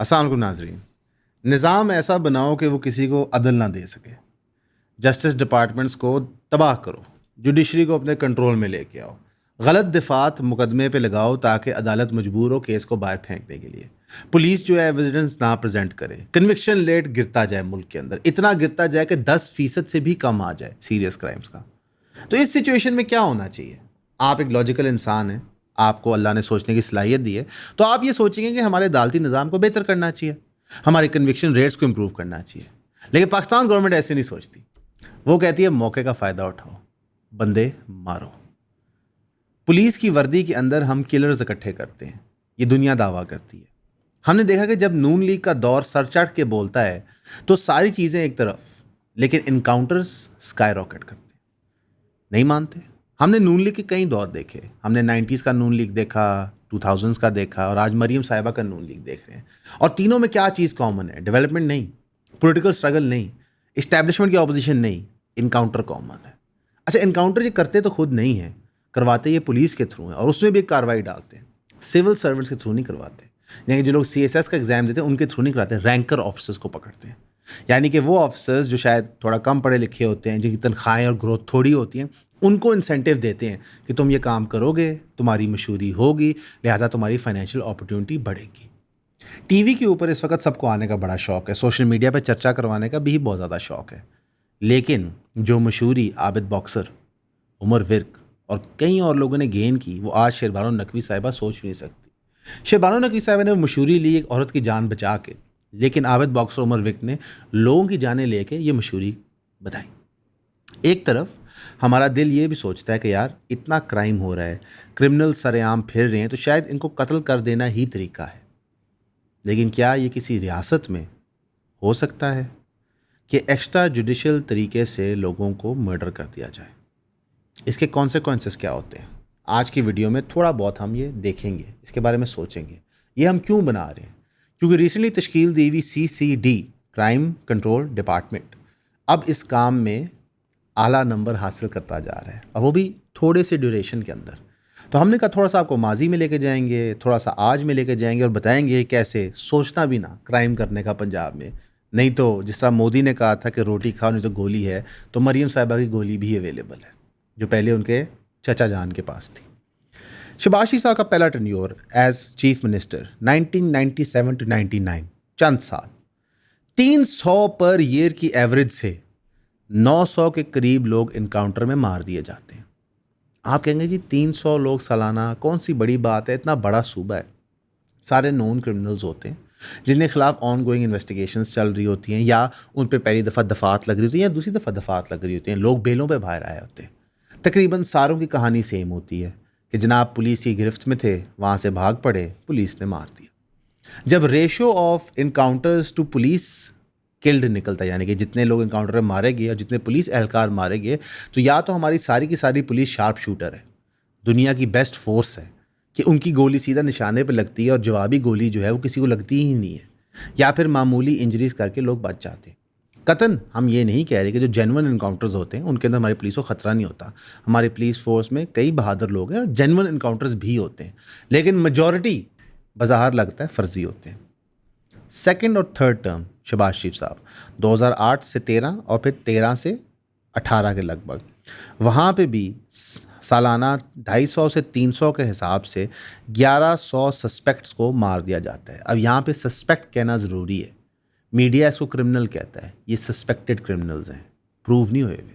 अस्सलाम वालेकुम नाज़रीन। निज़ाम ऐसा बनाओ कि वो किसी को अदल ना दे सके। जस्टिस डिपार्टमेंट्स को तबाह करो, जुडिशरी को अपने कंट्रोल में लेके आओ, गलत दिफात मुकदमे पे लगाओ ताकि अदालत मजबूर हो केस को बाहर फेंकने के लिए। पुलिस जो है एविडेंस ना प्रेजेंट करे, कन्विक्शन रेट गिरता जाए, मुल्क के अंदर इतना गिरता जाए कि 10% से भी कम आ जाए सीरियस क्राइम्स का। तो इस सिचुएशन में क्या होना चाहिए? आप एक लॉजिकल इंसान हैं, आपको अल्लाह ने सोचने की सलाहियत दी है, तो आप ये सोचेंगे कि हमारे अदालती निज़ाम को बेहतर करना चाहिए, हमारे कन्विक्शन रेट्स को इम्प्रूव करना चाहिए। लेकिन पाकिस्तान गवर्नमेंट ऐसे नहीं सोचती। वो कहती है मौके का फ़ायदा उठाओ, बंदे मारो। पुलिस की वर्दी के अंदर हम किलर्स इकट्ठे करते हैं, ये दुनिया दावा करती है। हमने देखा कि जब नून लीग का दौर सर चढ़ के बोलता है तो सारी चीज़ें एक तरफ, लेकिन इनकाउंटर्स स्काई रॉकेट करते हैं, नहीं मानते। हमने नून लीग के कई दौर देखे, हमने 90s का नून लीग देखा, 2000s का देखा, और आज मरीम साहिबा का नून लीग देख रहे हैं। और तीनों में क्या चीज़ कॉमन है? डेवलपमेंट नहीं, पॉलिटिकल स्ट्रगल नहीं, इस्टेब्लिशमेंट की ऑपोजिशन नहीं, इनकाउंटर कॉमन है। अच्छा, इनकाउंटर ये करते तो खुद नहीं है, करवाते ये पुलिस के थ्रू है, और उसमें भी एक कार्रवाई डालते हैं। सिविल सर्वेंट्स के थ्रू नहीं करवाते, यानी कि जो लोग CSS का एग्जाम देते हैं उनके थ्रू नहीं कराते, रैंकर ऑफिसर्स को पकड़ते हैं। यानी कि वो ऑफिसर्स जो शायद थोड़ा कम पढ़े लिखे होते हैं, जिनकी तनख्वाहें और ग्रोथ थोड़ी होती हैं, उनको इंसेंटिव देते हैं कि तुम ये काम करोगे, तुम्हारी मशहूरी होगी, लिहाजा तुम्हारी फाइनेंशियल अपॉर्चुनिटी बढ़ेगी। टीवी के ऊपर इस वक्त सबको आने का बड़ा शौक है, सोशल मीडिया पर चर्चा करवाने का भी बहुत ज़्यादा शौक है। लेकिन जो मशहूरी आबिद बॉक्सर, उमर विर्क और कई और लोगों ने गेन की, वो आज शहरबानो नकवी साहिबा सोच भी नहीं सकती। शहरबानो नकवी साहिबा ने मशहूरी ली एक औरत की जान बचा के, लेकिन आबिद बॉक्सर उमर विर्क ने लोगों की जानें लेके ये मशहूरी बनाई। एक तरफ हमारा दिल ये भी सोचता है कि यार इतना क्राइम हो रहा है, क्रिमिनल सरेआम फिर रहे हैं, तो शायद इनको कत्ल कर देना ही तरीका है। लेकिन क्या ये किसी रियासत में हो सकता है कि एक्स्ट्रा जुडिशल तरीके से लोगों को मर्डर कर दिया जाए? इसके कॉन्सिक्वेंसेस क्या होते हैं? आज की वीडियो में थोड़ा बहुत हम ये देखेंगे, इसके बारे में सोचेंगे। ये हम क्यों बना रहे हैं? क्योंकि रिसेंटली तश्कील दी हुई CCD, क्राइम कंट्रोल डिपार्टमेंट, अब इस काम में आला नंबर हासिल करता जा रहा है, और वो भी थोड़े से ड्यूरेशन के अंदर। तो हमने कहा थोड़ा सा आपको माजी में लेके जाएंगे, थोड़ा सा आज में लेके जाएंगे, और बताएंगे कैसे सोचना भी ना क्राइम करने का पंजाब में। नहीं तो जिस तरह मोदी ने कहा था कि रोटी खाओ नहीं तो गोली है, तो मरीम साहिबा की गोली भी अवेलेबल है, जो पहले उनके चचा जान के पास थी। शहबाज शरीफ साहब का पहला tenure as chief minister 1997 to 99, चंद साल, 300 पर ईयर की एवरेज से 900 के करीब लोग इनकाउंटर में मार दिए जाते हैं। आप कहेंगे जी 300 लोग सालाना कौन सी बड़ी बात है, इतना बड़ा सूबा है, सारे नॉन क्रिमिनल्स होते हैं जिनके खिलाफ ऑन गोइंग इन्वेस्टिगेशंस चल रही होती हैं, या उन पर पहली दफ़ा दफात लग रही होती है या दूसरी दफ़ा दफात लग रही होती हैं, लोग बेलों पे बाहर आए होते हैं। तकरीबन सारों की कहानी सेम होती है कि जनाब पुलिस की गिरफ्त में थे, वहाँ से भाग पड़े, पुलिस ने मार दिया। जब ratio of encounters to police killed निकलता है, यानी कि जितने लोग इनकाउंटर में मारे गए और जितने पुलिस एहलकार मारे गए, तो या तो हमारी सारी की सारी पुलिस शार्प शूटर है, दुनिया की बेस्ट फोर्स है कि उनकी गोली सीधा निशाने पर लगती है और जवाबी गोली जो है वो किसी को लगती ही नहीं है, या फिर मामूली इंजरीज करके लोग बच जाते हैं। कतन हम ये नहीं कह रहे कि जो जेन्युइन इनकाउंटर्स होते हैं उनके अंदर हमारी पुलिस को ख़तरा नहीं होता। हमारी पुलिस फोर्स में कई बहादुर लोग हैं और जेन्युइन इनकाउंटर्स भी होते हैं, लेकिन मेजॉरिटी बाज़ार लगता है फ़र्जी होते हैं। सेकंड और थर्ड टर्म शहबाज शरीफ साहब 2008 से 13 और फिर 13 से 18 के लगभग, वहाँ पे भी सालाना 250 से 300 के हिसाब से 1100 सस्पेक्ट्स को मार दिया जाता है। अब यहाँ पे सस्पेक्ट कहना ज़रूरी है, मीडिया इसको क्रिमिनल कहता है, ये सस्पेक्टेड क्रिमिनल्स हैं, प्रूव नहीं हुए हुए,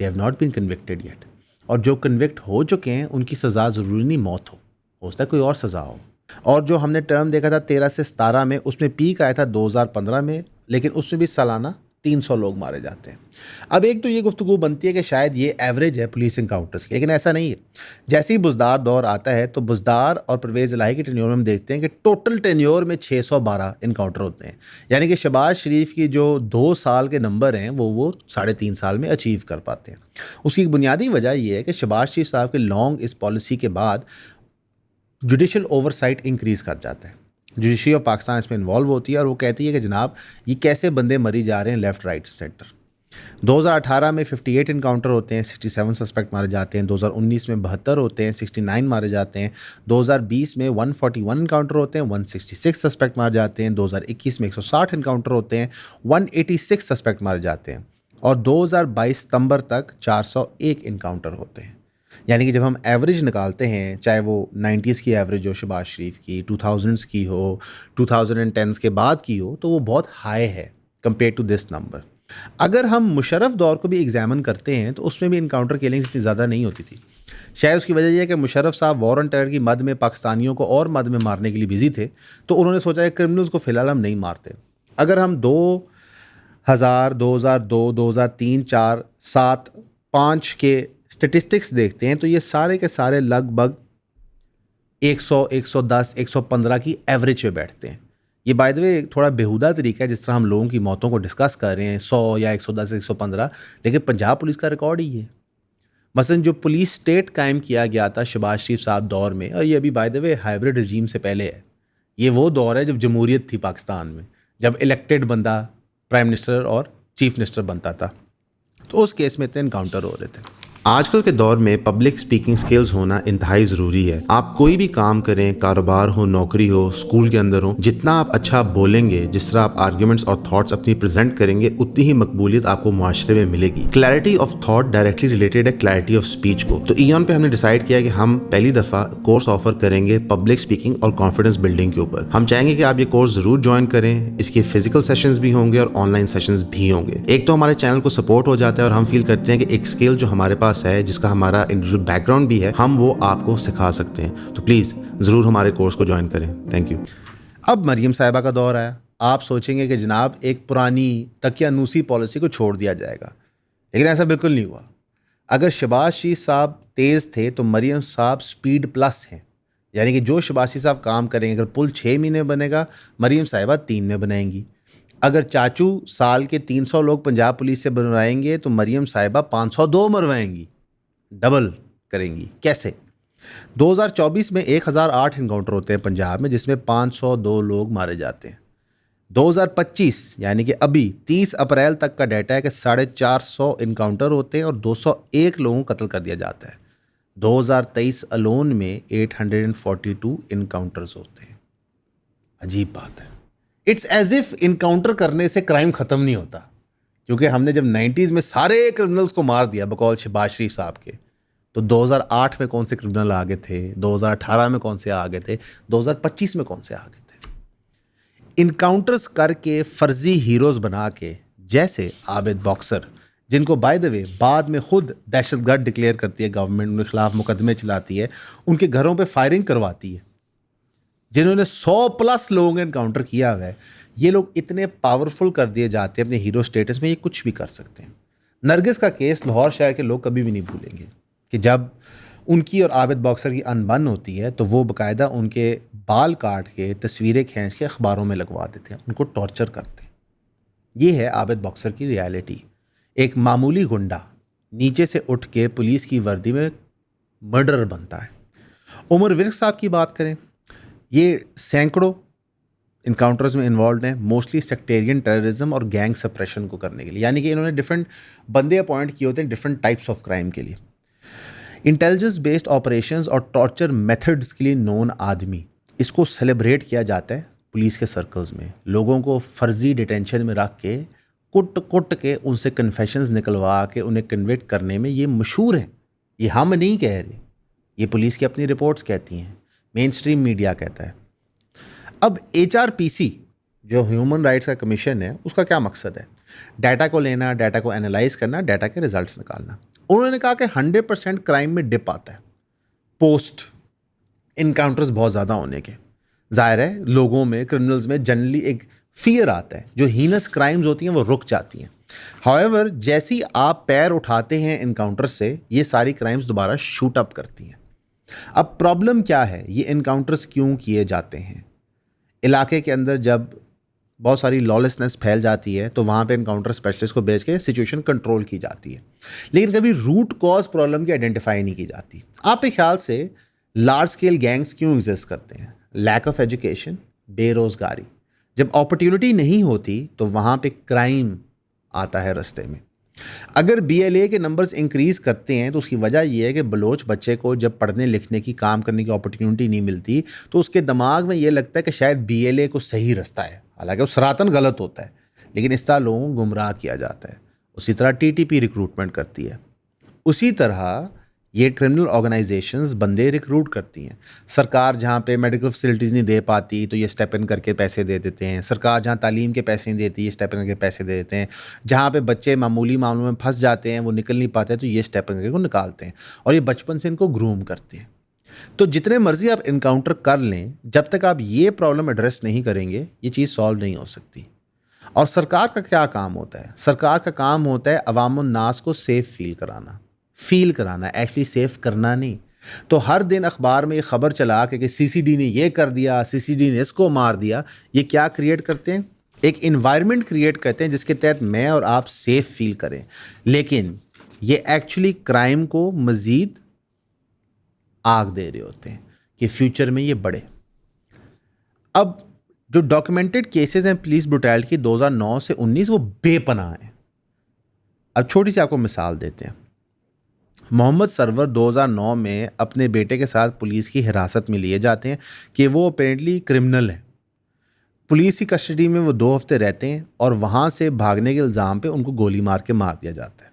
they have not been convicted yet. और जो कन्विक्ट हो चुके हैं उनकी सज़ा ज़रूरी नहीं मौत हो सकता है कोई और सज़ा हो। और जो हमने टर्म देखा था 13 से 17 में, उसमें पीक आया था 2015 में, लेकिन उसमें भी सालाना 300 लोग मारे जाते हैं। अब एक तो ये गुफ्तगू बनती है कि शायद ये एवरेज है पुलिस इनकाउंटर्स की, लेकिन ऐसा नहीं है। जैसे ही बुज़दार दौर आता है तो बुज़दार और परवेज़ इलाही के टेन्योर में हम देखते हैं कि टोटल टेन्योर में 612 इनकाउंटर होते हैं, यानी कि शहबाज शरीफ की जो 2 साल के नंबर हैं वो 3.5 साल में अचीव कर पाते हैं। उसकी एक बुनियादी वजह यह है कि शहबाज शरीफ साहब के लॉन्ग इस पॉलिसी के बाद जुडिशल ओवरसाइट इंक्रीज़ कर जाता है, जुडिशरी ऑफ पाकिस्तान इसमें इन्वॉल्व होती है, और वो कहती है कि जनाब ये कैसे बंदे मरी जा रहे हैं लेफ़्ट राइट सेंटर। 2018 में 58 इनकाउंटर होते हैं, 67 सस्पेक्ट मारे जाते हैं। 2019 में 72 होते हैं, 69 मारे जाते हैं। 2020 में 141 इनकाउंटर होते हैं, 166 सस्पेक्ट मारे जाते हैं। 2021 में 160 इनकाउंटर होते हैं, 186 सस्पेक्ट मारे जाते हैं। और 2022 सितंबर तक 401 इनकाउंटर होते हैं। यानी कि जब हम एवरेज निकालते हैं, चाहे वो 90s की एवरेज हो शहबाज शरीफ की, 2000s की हो, 2010s के बाद की हो, तो वो बहुत हाई है कंपेयर टू दिस नंबर। अगर हम मुशर्रफ दौर को भी एग्जामिन करते हैं तो उसमें भी इनकाउंटर किलिंग्स इतनी ज़्यादा नहीं होती थी। शायद उसकी वजह यह है कि मुशर्रफ साहब वॉर ऑन टेरर की मद में पाकिस्तानियों को और मद में मारने के लिए बिजी थे, तो उन्होंने सोचा कि क्रिमिनल्स को फ़िलहाल हम नहीं मारते। अगर हम 2000, 2002, 2003, 4, 7, 5 के स्टेटिस्टिक्स देखते हैं तो ये सारे के सारे लगभग 100, 110, 115 की एवरेज पे बैठते हैं। ये बाय द वे थोड़ा बेहुदा तरीका है जिस तरह हम लोगों की मौतों को डिस्कस कर रहे हैं, 100 या 110, 115, लेकिन पंजाब पुलिस का रिकॉर्ड ही है। मसलन जो पुलिस स्टेट कायम किया गया था शहबाज शरीफ साहब दौर में, और ये अभी बाय द वे हाइब्रिड रजीम से पहले है। ये वो दौर है जब जमहूरियत थी पाकिस्तान में, जब इलेक्टेड बंदा प्राइम मिनिस्टर और चीफ मिनिस्टर बनता था, तो उस केस में इतने इनकाउंटर हो रहे थे। आजकल के दौर में पब्लिक स्पीकिंग स्किल्स होना इंतहाई ज़रूरी है। आप कोई भी काम करें, कारोबार हो, नौकरी हो, स्कूल के अंदर हो, जितना आप अच्छा बोलेंगे, जिस तरह आप आर्ग्यूमेंट्स और थॉट्स अपनी प्रेजेंट करेंगे, उतनी ही मकबूलियत आपको मुआशरे में मिलेगी। Clarity of thought directly related है क्लैरिटी ऑफ स्पीच को। तो ईऑन पे हमने डिसाइड किया कि हम पहली दफ़ा कोर्स ऑफर करेंगे पब्लिक स्पीकिंग और कॉन्फिडेंस बिल्डिंग के ऊपर। हम चाहेंगे कि आप ये कोर्स ज़रूर ज्वाइन करें। इसके फिजिकल सेशंस भी होंगे और ऑनलाइन सेशंस भी होंगे। एक तो हमारे चैनल को सपोर्ट हो जाता है और हम फील करते हैं कि एक स्किल जो हमारे पास है, जिसका हमारा इंडिविजुअल बैकग्राउंड भी है, हम वो आपको सिखा सकते हैं। तो प्लीज़ ज़रूर हमारे कोर्स को ज्वाइन करें। Thank you. अब मरियम साहिबा का दौर आया। आप सोचेंगे कि जनाब एक पुरानी तकियानूसी पॉलिसी को छोड़ दिया जाएगा, लेकिन ऐसा बिल्कुल नहीं हुआ। अगर शहबाज शरीफ साहब तेज़ थे तो मरियम साहब स्पीड प्लस हैं। यानी कि जो शहबाज शरीफ साहब काम करेंगे, अगर पुल 6 महीने बनेगा, मरियम साहिबा 3 में बनाएंगी। अगर चाचू साल के 300 लोग पंजाब पुलिस से बनवाएंगे तो मरियम साहिबा 502 मरवाएंगी, डबल करेंगी। कैसे? 2024 में 1008 इनकाउंटर होते हैं पंजाब में, जिसमें 502 लोग मारे जाते हैं। 2025 यानी कि अभी 30 अप्रैल तक का डाटा है कि 450 इनकाउंटर होते हैं और 201 लोगों को कत्ल कर दिया जाता है। 2023 अलोन में 842 इनकाउंटर्स होते हैं। अजीब बात है। इट्स एज इफ इनकाउंटर करने से क्राइम ख़त्म नहीं होता, क्योंकि हमने जब 90s में सारे क्रिमिनल्स को मार दिया बकौल शहबाज शरीफ साहब के, तो 2008 में कौन से क्रिमिनल आ गए थे, 2018 में कौन से आ गए थे, 2025 में कौन से आ गए थे। इनकाउंटर्स करके फर्जी हीरोज़ बना के, जैसे आबिद बॉक्सर, जिनको बाय द वे बाद में खुद दहशतगर्द डिक्लेयर करती है गवर्नमेंट, उनके खिलाफ मुकदमे चलाती है, उनके घरों पे फायरिंग करवाती है, जिन्होंने 100+ लोगों ने इनकाउंटर किया हुआ है। ये लोग इतने पावरफुल कर दिए जाते हैं अपने हीरो स्टेटस में, ये कुछ भी कर सकते हैं। नरगिस का केस लाहौर शहर के लोग कभी भी नहीं भूलेंगे कि जब उनकी और आबिद बॉक्सर की अनबन होती है तो वो बाकायदा उनके बाल काट के तस्वीरें खींच के अखबारों में लगवा देते हैं, उनको टॉर्चर करते हैं। ये है आबिद बॉक्सर की रियलिटी। एक मामूली गुंडा नीचे से उठ के पुलिस की वर्दी में मर्डरर बनता है। उमर विर्क साहब की बात करें, ये सैकड़ों इनकाउंटर्स में इन्वॉल्व हैं, मोस्टली सेक्टेरियन टेररिज्म और गैंग सप्रेशन को करने के लिए। यानी कि इन्होंने डिफरेंट बंदे अपॉइंट किए होते हैं डिफरेंट टाइप्स ऑफ क्राइम के लिए। इंटेलिजेंस बेस्ड ऑपरेशंस और टॉर्चर मेथड्स के लिए नोन आदमी, इसको सेलिब्रेट किया जाता है पुलिस के सर्कल्स में। लोगों को फर्जी डिटेंशन में रख के कुट कुट के उनसे कन्फेशंस निकलवा के उन्हें कन्विक्ट करने में ये मशहूर हैं। ये हम नहीं कह रहे, ये पुलिस की अपनी रिपोर्ट्स कहती हैं, मेन स्ट्रीम मीडिया कहता है। अब HRPC जो ह्यूमन राइट्स का कमीशन है, उसका क्या मकसद है? डाटा को लेना, डाटा को एनालाइज करना, डाटा के रिजल्ट्स निकालना। उन्होंने कहा कि 100% क्राइम में डिप आता है पोस्ट इनकाउंटर्स बहुत ज़्यादा होने के। जाहिर है लोगों में, क्रिमिनल्स में जनरली एक फियर आता है, जो हीनस क्राइम्स होती हैं वो रुक जाती हैं। हाउएवर जैसे ही आप पैर उठाते हैं इनकाउंटर से, ये सारी क्राइम्स दोबारा शूट अप करती हैं। अब प्रॉब्लम क्या है, ये इनकाउंटर्स क्यों किए जाते हैं? इलाके के अंदर जब बहुत सारी लॉलेसनेस फैल जाती है तो वहाँ पे इनकाउंटर स्पेशलिस्ट को भेज के सिचुएशन कंट्रोल की जाती है, लेकिन कभी रूट कॉज प्रॉब्लम की आइडेंटिफाई नहीं की जाती। आपके ख्याल से लार्ज स्केल गैंग्स क्यों एग्जिस्ट करते हैं? लैक ऑफ एजुकेशन, बेरोज़गारी। जब अपॉर्चुनिटी नहीं होती तो वहाँ पे क्राइम आता है रास्ते में। अगर BLA के नंबर्स इंक्रीज़ करते हैं तो उसकी वजह यह है कि बलोच बच्चे को जब पढ़ने लिखने की, काम करने की अपॉर्चुनिटी नहीं मिलती तो उसके दिमाग में ये लगता है कि शायद BLA को सही रास्ता है, हालांकि वो सरातन गलत होता है, लेकिन इस तरह लोगों को गुमराह किया जाता है। उसी तरह TTP रिक्रूटमेंट करती है, उसी तरह ये क्रिमिनल ऑर्गेनाइजेशंस बंदे रिक्रूट करती हैं। सरकार जहाँ पे मेडिकल फैसिलिटीज़ नहीं दे पाती तो ये स्टेप इन करके पैसे दे देते हैं। सरकार जहाँ तालीम के पैसे नहीं देती, ये स्टेप इन करके पैसे दे देते हैं। जहाँ पे बच्चे मामूली मामलों में फंस जाते हैं, वो निकल नहीं पाते, तो ये स्टेप इन करके को निकालते हैं और ये बचपन से इनको ग्रूम करते हैं। तो जितने मर्जी आप इनकाउंटर कर लें, जब तक आप ये प्रॉब्लम एड्रेस नहीं करेंगे, ये चीज़ सॉल्व नहीं हो सकती। और सरकार का क्या काम होता है? सरकार का काम होता है अवामुन नास को सेफ फील कराना, एक्चुअली सेफ करना नहीं। तो हर दिन अखबार में ये खबर चला कि CCD ने ये कर दिया, CCD ने इसको मार दिया। ये क्या क्रिएट करते हैं? एक इन्वायरमेंट क्रिएट करते हैं जिसके तहत मैं और आप सेफ फील करें, लेकिन ये एक्चुअली क्राइम को मज़ीद आग दे रहे होते हैं कि फ्यूचर में ये बढ़े। अब जो डॉक्यूमेंटेड केसेस हैं पुलिस ब्रुटैलिटी की 2009 से 19, वो बेपनाह हैं। अब छोटी सी आपको मिसाल देते हैं। मोहम्मद सरवर 2009 में अपने बेटे के साथ पुलिस की हिरासत में लिए जाते हैं कि वो अपेरेंटली क्रिमिनल है। पुलिस की कस्टडी में वो 2 हफ्ते रहते हैं और वहाँ से भागने के इल्ज़ाम पे उनको गोली मार के मार दिया जाता है।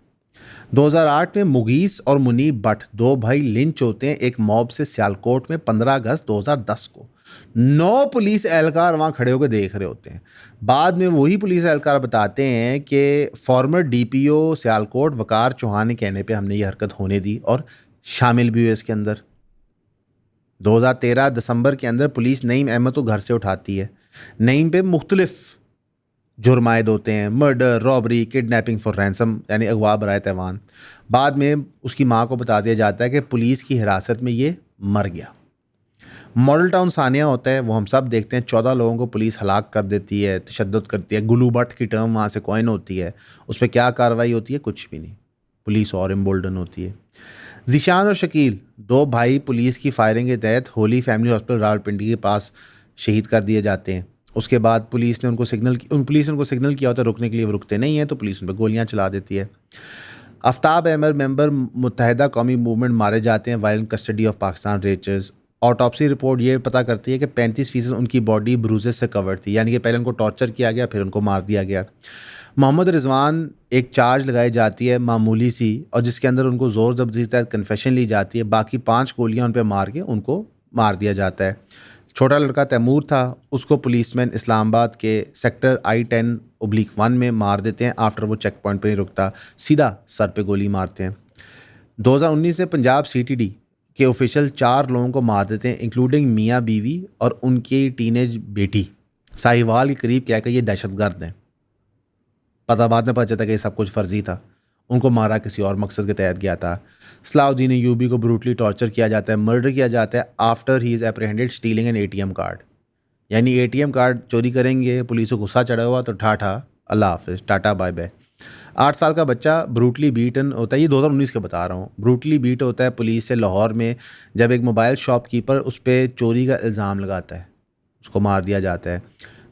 2008 में मुगीस और मुनीब भट्ट 2 भाई लिंच होते हैं एक मॉब से सियालकोट में 15 अगस्त 2010 को। 9 पुलिस एहलकार वहाँ खड़े होकर देख रहे होते हैं। बाद में वही पुलिस एहलकार बताते हैं कि फॉर्मर DPO सियालकोट वकार चौहान के कहने पे हमने ये हरकत होने दी और शामिल भी हुए इसके अंदर। 2013 दिसंबर के अंदर पुलिस नईम अहमद को घर से उठाती है। नईम पे मुख्तलिफ जुर्म आयद होते हैं, murder, robbery, kidnapping for ransom यानी अगवा बराए तैवान। बाद में उसकी माँ को बता दिया जाता है कि पुलिस की हिरासत में ये मर गया। मॉडल टाउन सानिया होता है, वो हम सब देखते हैं। 14 लोगों को पुलिस हलाक कर देती है, तशद्दुद करती है। गुलू भट्ट की टर्म वहाँ से कॉइन होती है, उस पर क्या कार्रवाई होती है? कुछ भी नहीं। पुलिस और एम्बोल्डन होती है। ज़ीशान और शकील 2 भाई पुलिस की फायरिंग के तहत होली फैमिली हॉस्पिटल रावलपिंडी के पास शहीद कर दिए जाते हैं। उसके बाद पुलिस ने उनको सिग्नल किया होता है रुकने के लिए, वो रुकते नहीं हैं तो पुलिस उन पर गोलियाँ चला देती है। आफ्ताब अहमद मेंबर मुत्तहिदा कौमी मूवमेंट मारे जाते हैं wild custody of Pakistan rangers. Autopsy report ये पता करती है कि 35% उनकी बॉडी ब्रूजेस से कवर्ड थी, यानी कि पहले उनको टॉर्चर किया गया, फिर उनको मार दिया गया। मोहम्मद रिजवान एक चार्ज लगाई जाती है मामूली सी, और जिसके अंदर उनको ज़ोर ज़बरदस्ती तहत कन्फेशन ली जाती है। बाकी 5 गोलियां उन पर मार के उनको मार दिया जाता है। छोटा लड़का तैमूर था, उसको पुलिसमैन इस्लामाबाद के सेक्टर I-10/1 में मार देते हैं। आफ्टर वो चेक पॉइंट पर नहीं रुकता, सीधा सर पे गोली मारते हैं। 2019 में पंजाब CTD के ऑफिशियल 4 लोगों को मार देते हैं, इंक्लूडिंग मियाँ बीवी और उनकी टीनेज बेटी। साहिवाल के करीब क्या कि ये दहशतगर्द हैं। बाद में पता चलता कि ये सब कुछ फर्जी था, उनको मारा किसी और मकसद के तहत गया था। सलाउद्दीन यूबी को ब्रूटली टॉर्चर किया जाता है, मर्डर किया जाता है after he is apprehended stealing an ATM card. यानी ATM कार्ड चोरी करेंगे, पुलिस को गुस्सा चढ़ा हुआ तो ठाठा अल्लाह हाफिज़, टाटा बाय बाय। 8 साल का बच्चा ब्रूटली बीटन होता है, ये 2019 का बता रहा हूँ। ब्रूटली बीट होता है पुलिस से लाहौर में, जब एक मोबाइल शॉपकीपर उस पर चोरी का इल्ज़ाम लगाता है, उसको मार दिया जाता है।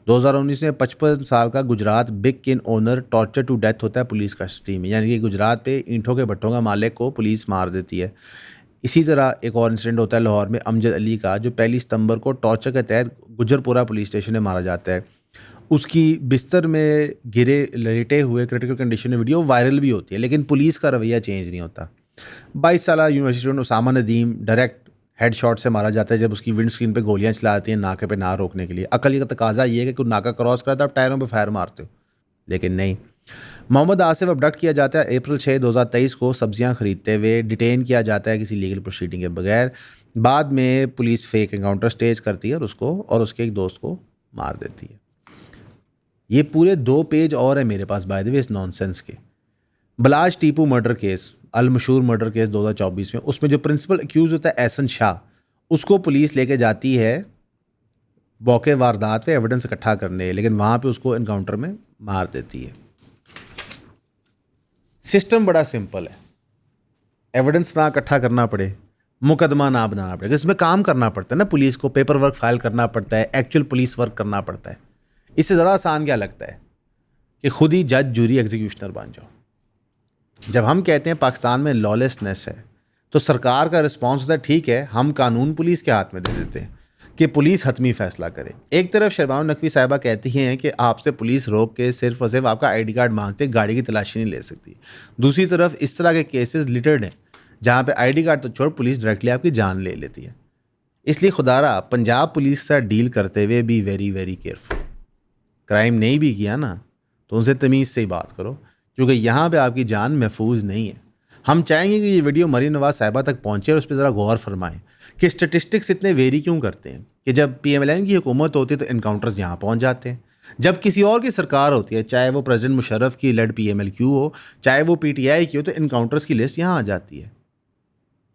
2019 में 55 साल का गुजरात बिग किन ओनर टॉर्चर टू डेथ होता है पुलिस कस्टडी में, यानी कि गुजरात पे ईंटों के भट्टों का मालिक को पुलिस मार देती है। इसी तरह एक और इंसिडेंट होता है लाहौर में अमजद अली का, जो 1 सितंबर को टॉर्चर के तहत गुजरपुरा पुलिस स्टेशन में मारा जाता है। उसकी बिस्तर में गिरे लेटे हुए क्रिटिकल कंडीशन में वीडियो वायरल भी होती है, लेकिन पुलिस का रवैया चेंज नहीं होता। 22 साल university student Usama Nadeem direct headshot से मारा जाता है जब उसकी विंड स्क्रीन पे गोलियां चलाती हैं नाके पे ना रोकने के लिए। अकल का तकाजा ये है कि कोई नाका क्रॉस करा तो आप टायरों पे फायर मारते हो, लेकिन नहीं। मोहम्मद आसिफ अबडक्ट किया जाता है अप्रैल 6, 2023 को सब्जियां खरीदते हुए। डिटेन किया जाता है किसी लीगल प्रोसीडिंग के बगैर। बाद में पुलिस फेक एनकाउंटर स्टेज करती है और उसको और उसके एक दोस्त को मार देती है। ये पूरे 2 पेज और है मेरे पास बाय द वे इस नॉनसेंस के। बलाज टीपू मर्डर केस, अल मशहूर मर्डर केस 2024 में, उसमें जो प्रिंसिपल एक्यूज होता है एहसन शाह, उसको पुलिस लेके जाती है मौके वारदात पे एविडेंस इकट्ठा करने, लेकिन वहाँ पे उसको एनकाउंटर में मार देती है। सिस्टम बड़ा सिंपल है, एविडेंस ना इकट्ठा करना पड़े, मुकदमा ना बनाना पड़े। इसमें काम करना पड़ता है ना, पुलिस को पेपर वर्क फाइल करना पड़ता है, एक्चुअल पुलिस वर्क करना पड़ता है। इससे ज़्यादा आसान क्या लगता है कि खुद ही जज, जूरी, एग्जीक्यूशनर बन जाओ। जब हम कहते हैं पाकिस्तान में लॉलेसनेस है तो सरकार का रिस्पॉन्स होता है ठीक है, हम कानून पुलिस के हाथ में दे देते हैं कि पुलिस हतमी फैसला करे। एक तरफ शहबानो नकवी साहिबा कहती हैं कि आपसे पुलिस रोक के सिर्फ और सिर्फ आपका आईडी कार्ड मांगते, गाड़ी की तलाशी नहीं ले सकती। दूसरी तरफ इस तरह के केसेस लिटर्ड हैं जहाँ पे आईडी कार्ड तो छोड़ पुलिस डायरेक्टली आपकी जान ले लेती है। इसलिए खुदारा पंजाब पुलिस से डील करते हुए be very very careful. Crime नहीं भी किया ना तो उनसे तमीज़ से ही बात करो, क्योंकि यहाँ पे आपकी जान महफूज नहीं है। हम चाहेंगे कि ये वीडियो मरीम नवाज साहिबा तक पहुँचे और उस पर ज़रा गौर फरमाएं कि स्टेटिस्टिक्स इतने वेरी क्यों करते हैं कि जब PMLN की हुकूमत होती है तो इनकाउंटर्स यहाँ पहुँच जाते हैं, जब किसी और की सरकार होती है, चाहे वो प्रेसिडेंट मुशर्रफ की लेड PMLQ हो, चाहे वो PTI की हो, तो इनकाउंटर्स की लिस्ट यहाँ आ जाती है।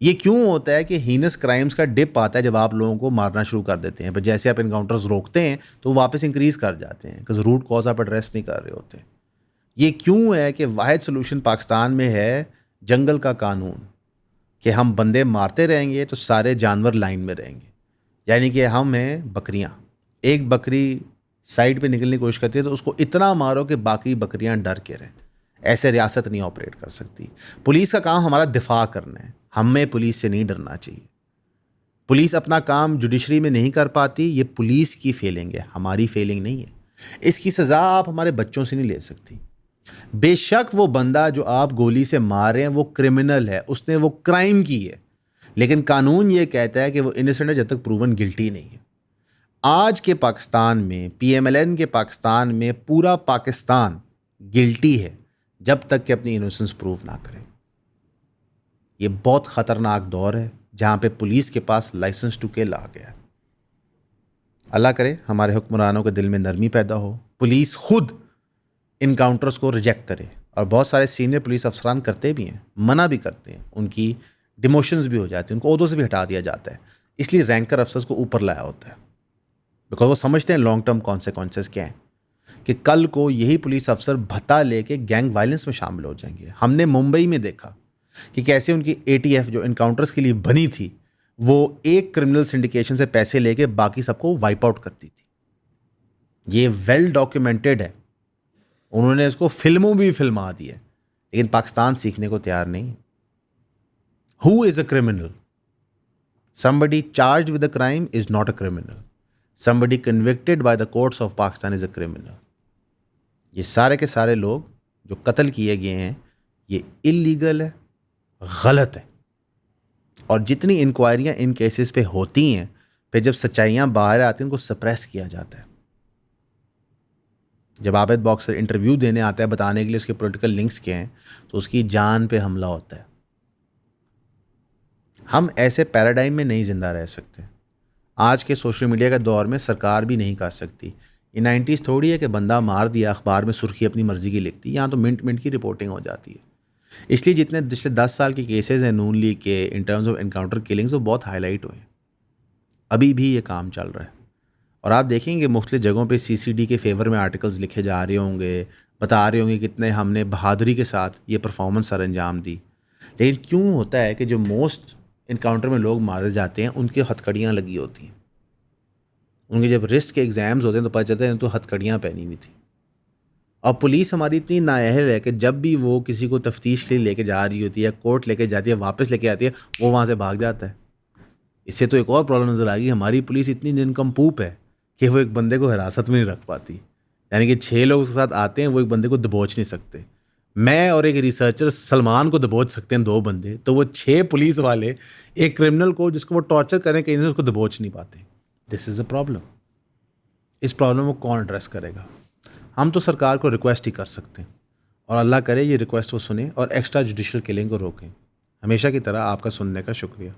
ये क्यों होता है कि हीनस क्राइम्स का डिप आता है जब आप लोगों को मारना शुरू कर देते हैं, पर जैसे आप इनकाउंटर्स रोकते हैं तो वापस इंक्रीज़ कर जाते हैं, बिकॉज रूट कॉज आप एड्रेस नहीं कर रहे होते। ये क्यों है कि वाहिद सोल्यूशन पाकिस्तान में है जंगल का कानून, कि हम बंदे मारते रहेंगे तो सारे जानवर लाइन में रहेंगे। यानी कि हम हैं बकरियां, एक बकरी साइड पे निकलने की कोशिश करती है तो उसको इतना मारो कि बाकी बकरियां डर के रहें। ऐसे रियासत नहीं ऑपरेट कर सकती। पुलिस का काम हमारा दिफा करना है, हमें पुलिस से नहीं डरना चाहिए। पुलिस अपना काम जुडिशरी में नहीं कर पाती, ये पुलिस की फेलिंग है, हमारी फेलिंग नहीं है। इसकी सज़ा आप हमारे बच्चों से नहीं ले सकती। बेशक वो बंदा जो आप गोली से मार रहे हैं वो क्रिमिनल है, उसने वो क्राइम की है, लेकिन कानून ये कहता है कि वो इनोसेंट है जब तक प्रूवन गिल्टी नहीं है। आज के पाकिस्तान में, PMLN के पाकिस्तान में, पूरा पाकिस्तान गिल्टी है जब तक कि अपनी इनोसेंस प्रूव ना करे। ये बहुत ख़तरनाक दौर है जहाँ पे पुलिस के पास लाइसेंस टू किल आ गया है। अल्लाह करे हमारे हुक्मरानों के दिल में नरमी पैदा हो, पुलिस खुद इनकाउंटर्स को रिजेक्ट करे। और बहुत सारे सीनियर पुलिस अफसरान करते भी हैं, मना भी करते हैं, उनकी डिमोशंस भी हो जाती हैं, उनको ओहदों से भी हटा दिया जाता है। इसलिए रैंकर अफसर्स को ऊपर लाया होता है, बिकॉज वो समझते हैं लॉन्ग टर्म कॉन्सिक्वेंसेस क्या हैं, कि कल को यही पुलिस अफसर भत्ता लेके गैंग वायलेंस में शामिल हो जाएंगे। हमने मुंबई में देखा कि कैसे उनकी ATF जो इनकाउंटर्स के लिए बनी थी, वो एक क्रिमिनल सिंडिकेशन से पैसे लेके बाकी सबको वाइप आउट करती थी। ये वेल डॉक्यूमेंटेड है, उन्होंने इसको फिल्मों भी फिल्मा दी है, लेकिन पाकिस्तान सीखने को तैयार नहीं। Who is a criminal? Somebody charged with a crime is not a criminal, somebody convicted by the courts of Pakistan is a criminal. ये सारे के सारे लोग जो कत्ल किए गए हैं ये इलीगल है, गलत है। और जितनी इंक्वायरियाँ इन केसेस पे होती हैं, फिर जब सच्चाइयाँ बाहर आती हैं उनको सप्रेस किया जाता है। जब आबिद बॉक्सर इंटरव्यू देने आता है बताने के लिए उसके पॉलिटिकल लिंक्स क्या हैं, तो उसकी जान पे हमला होता है। हम ऐसे पैराडाइम में नहीं ज़िंदा रह सकते। आज के सोशल मीडिया के दौर में सरकार भी नहीं कर सकती। ये 90s थोड़ी है कि बंदा मार दिया, अखबार में सुर्खी अपनी मर्ज़ी की लिखती, यहाँ तो मिनट मिनट की रिपोर्टिंग हो जाती है। इसलिए जितने पिछले 10 साल के केसेस हैं नून लीग के in terms of encounter killings, वो बहुत हाईलाइट हुए हैं। अभी भी ये काम चल रहा है और आप देखेंगे मुख्तलिफ जगहों पे CCD के फेवर में आर्टिकल्स लिखे जा रहे होंगे, बता रहे होंगे कितने हमने बहादुरी के साथ ये परफॉर्मेंस सर अंजाम दी। लेकिन क्यों होता है कि जो मोस्ट इनकाउंटर में लोग मारे जाते हैं उनकी हथकड़ियाँ लगी होती हैं, उनके जब रिस्ट के एग्ज़ाम्स होते हैं तो पता चलता है तो हथकड़ियाँ पहनी हुई थी। और पुलिस हमारी इतनी नाअहल है कि जब भी वो किसी को तफ्तीश के लिए लेके जा रही होती है, कोर्ट लेके जाती है, वापस लेके आती है, वो वहाँ से भाग जाता है। इससे तो एक और प्रॉब्लम नज़र आ गई, हमारी पुलिस इतनी निनकम्पूप है कि वो एक बंदे को हिरासत में नहीं रख पाती। यानी कि 6 लोग उसके साथ आते हैं, वो एक बंदे को दबोच नहीं सकते। मैं और एक रिसर्चर सलमान को दबोच सकते हैं 2 बंदे, तो वो 6 पुलिस वाले एक क्रिमिनल को जिसको वो टॉर्चर करें कहीं से उसको दबोच नहीं पाते। This is a problem. इस प्रॉब्लम को कौन एड्रेस करेगा? हम तो सरकार को रिक्वेस्ट ही कर सकते हैं और अल्लाह करे ये रिक्वेस्ट वो सुने और एक्स्ट्रा जुडिशल किलिंग को रोकें। हमेशा की तरह आपका सुनने का शुक्रिया।